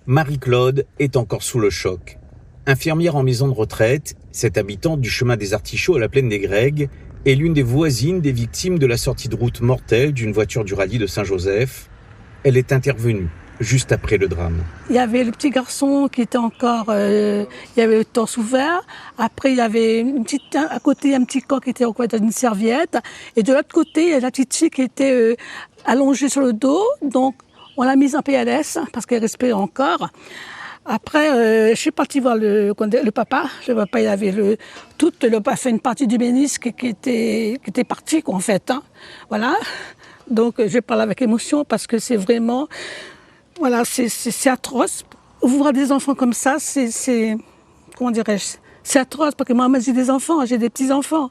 Marie-Claude est encore sous le choc. Infirmière en maison de retraite, cette habitante du chemin des Artichauts à la plaine des Grègues est l'une des voisines des victimes de la sortie de route mortelle d'une voiture du rallye de Saint-Joseph. Elle est intervenue juste après le drame. Il y avait le petit garçon qui était encore, il y avait le torse ouvert. Après, il y avait à côté un petit corps qui était recouvert dans une serviette. Et de l'autre côté, il y a la petite fille qui était allongée sur le dos. Donc, on l'a mise en PLS parce qu'elle respirait encore. Après, je suis partie voir le papa. Le papa, il avait fait une partie du ménisque qui était partie, en fait. Hein. Voilà. Donc, je parle avec émotion parce que c'est vraiment, voilà, c'est atroce. Voir des enfants comme ça, comment dirais-je, c'est atroce parce que moi, j'ai des enfants, j'ai des petits-enfants.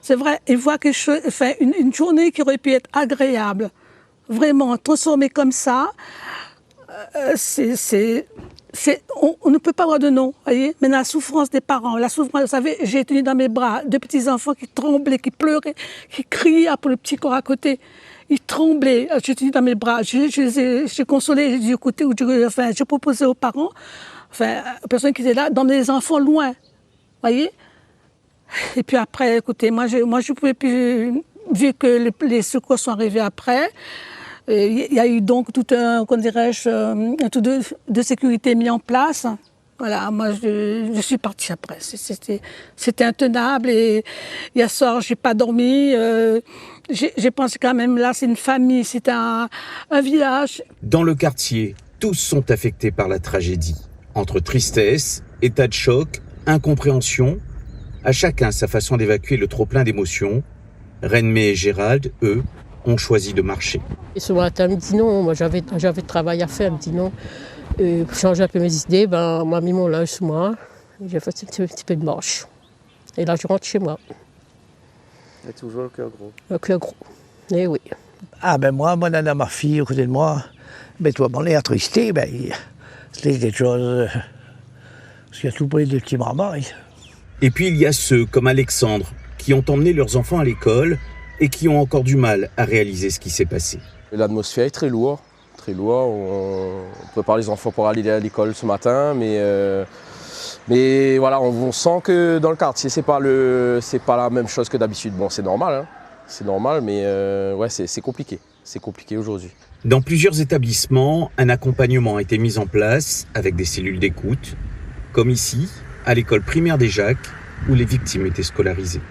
C'est vrai. Et voir quelque chose, enfin, une journée qui aurait pu être agréable, vraiment transformée comme ça, on ne peut pas avoir de nom, voyez. Mais la souffrance des parents, la souffrance, vous savez, j'ai tenu dans mes bras deux petits-enfants qui tremblaient, qui pleuraient, qui criaient pour le petit corps à côté. Ils tremblaient, j'ai tenu dans mes bras, j'ai consolé, j'ai dit écoutez, je proposais aux parents, aux personnes qui étaient là, d'emmener les enfants loin, voyez. Et puis après, écoutez, moi je pouvais plus, vu que les secours sont arrivés après, il y a eu donc tout un, comment dirais-je, un tout de sécurité mis en place. Voilà, moi je suis partie après. C'était intenable et hier soir j'ai pas dormi. J'ai pensé quand même là c'est une famille, c'est un village. Dans le quartier, tous sont affectés par la tragédie. Entre tristesse, état de choc, incompréhension, à chacun sa façon d'évacuer le trop-plein d'émotions. Renmé et Gérald, eux, ont choisi de marcher. Et ce matin, elle me dit non, moi j'avais travail à faire, elle me dit non. Pour changer un peu mes idées, on m'a mis mon linge sous moi, j'ai fait un petit peu de marche. Et là je rentre chez moi. Et toujours le cœur gros. Le cœur gros, eh oui. Ah moi on a ma fille à côté de moi, toi on est attristé, c'est quelque chose, parce qu'il y a tout près des petits marmailles. Et puis il y a ceux comme Alexandre, qui ont emmené leurs enfants à l'école et qui ont encore du mal à réaliser ce qui s'est passé. L'atmosphère est très lourde. Très lourd. On prépare les enfants pour aller à l'école ce matin, mais voilà, on sent que dans le quartier, c'est pas la même chose que d'habitude. Bon, c'est normal, hein. C'est normal, mais ouais, c'est compliqué. C'est compliqué aujourd'hui. Dans plusieurs établissements, un accompagnement a été mis en place avec des cellules d'écoute, comme ici, à l'école primaire des Jacques, où les victimes étaient scolarisées.